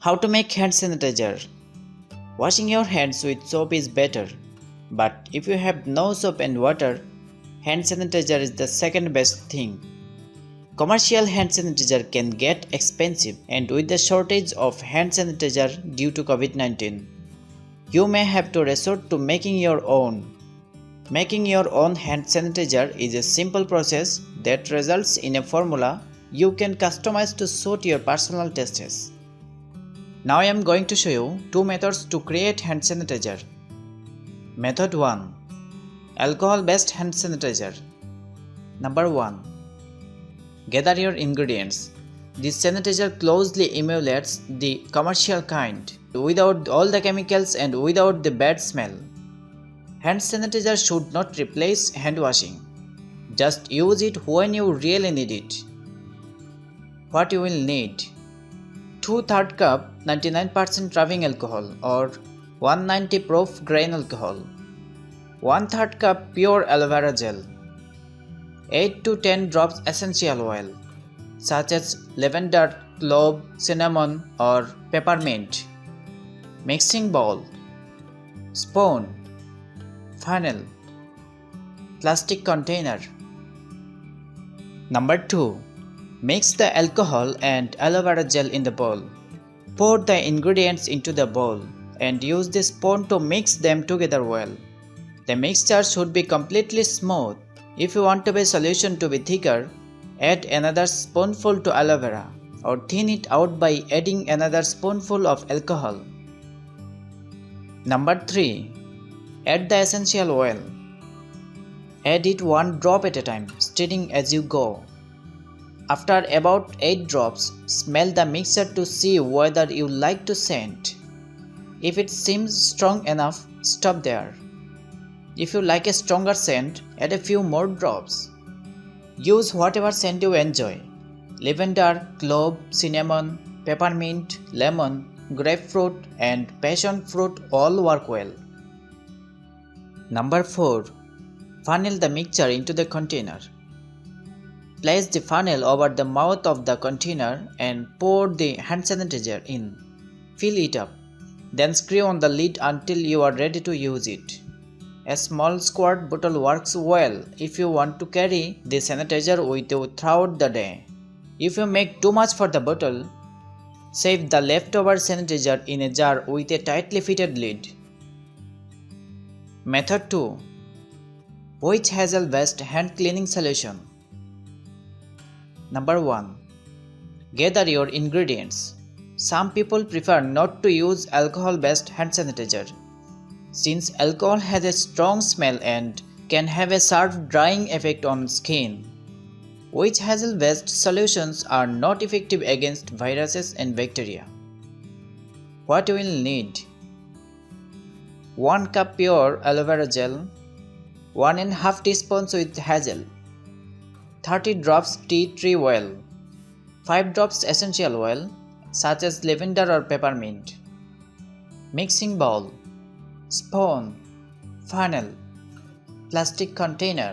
How to make hand sanitizer? Washing your hands with soap is better, but if you have no soap and water, hand sanitizer is the second best thing. Commercial hand sanitizer can get expensive, and with the shortage of hand sanitizer due to COVID-19, you may have to resort to making your own. Making your own hand sanitizer is a simple process that results in a formula you can customize to suit your personal tastes. Now I am going to show you two methods to create hand sanitizer. Method 1. Alcohol-based hand sanitizer. Number 1. Gather your ingredients. This sanitizer closely emulates the commercial kind, without all the chemicals and without the bad smell. Hand sanitizer should not replace hand washing. Just use it when you really need it. What you will need: 2/3 cup 99% rubbing alcohol or 190 proof grain alcohol, 1/3 cup pure aloe vera gel, 8 to 10 drops essential oil such as lavender, clove, cinnamon or peppermint, mixing bowl, spoon, funnel, plastic container. Number 2. Mix the alcohol and aloe vera gel in the bowl. Pour the ingredients into the bowl and use the spoon to mix them together well. The mixture should be completely smooth. If you want the solution to be thicker, add another spoonful to aloe vera or thin it out by adding another spoonful of alcohol. Number 3. Add the essential oil. Add it 1 drop at a time, stirring as you go. After about 8 drops, smell the mixture to see whether you like to scent. If it seems strong enough, stop there. If you like a stronger scent, add a few more drops. Use whatever scent you enjoy. Lavender, clove, cinnamon, peppermint, lemon, grapefruit and passion fruit all work well. Number 4. Funnel the mixture into the container. Place the funnel over the mouth of the container and pour the hand sanitizer in. Fill it up. Then screw on the lid until you are ready to use it. A small squirt bottle works well if you want to carry the sanitizer with you throughout the day. If you make too much for the bottle, save the leftover sanitizer in a jar with a tightly fitted lid. Method 2. Alcohol-based hand cleaning solution. Number 1. Gather your ingredients. Some people prefer not to use alcohol-based hand sanitizer, since alcohol has a strong smell and can have a sharp drying effect on skin. Alcohol-based solutions are not effective against viruses and bacteria. What you will need: 1 cup pure aloe vera gel, 1.5 teaspoons with hazel, 30 drops tea tree oil, 5 drops essential oil such as lavender or peppermint, mixing bowl, spoon, funnel, plastic container.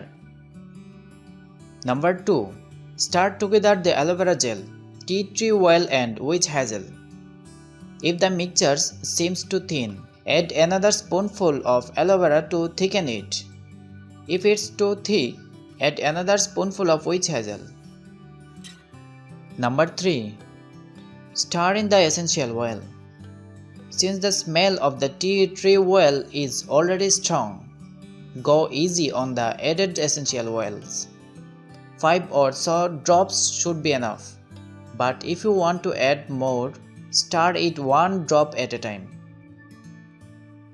Number 2. Stir together the aloe vera gel, tea tree oil and witch hazel. If the mixture seems too thin, add another spoonful of aloe vera to thicken it. If it's too thick, add another spoonful of witch hazel. Number 3. Stir in the essential oil. Since the smell of the tea tree oil is already strong, go easy on the added essential oils. 5 or so drops should be enough, but if you want to add more, stir it 1 drop at a time.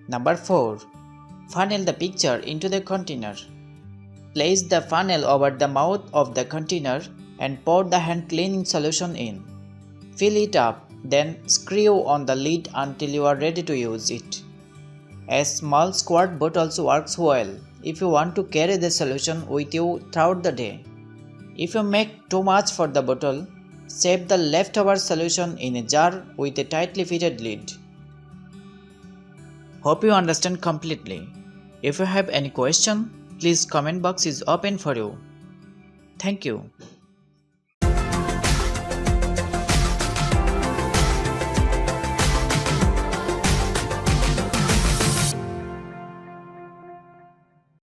Number 4. Funnel the mixture into the container. Place the funnel over the mouth of the container and pour the hand cleaning solution in. Fill it up, then screw on the lid until you are ready to use it. A small squirt bottle works well if you want to carry the solution with you throughout the day. If you make too much for the bottle, save the leftover solution in a jar with a tightly fitted lid. Hope you understand completely. If you have any question, please comment box is open for you. Thank you.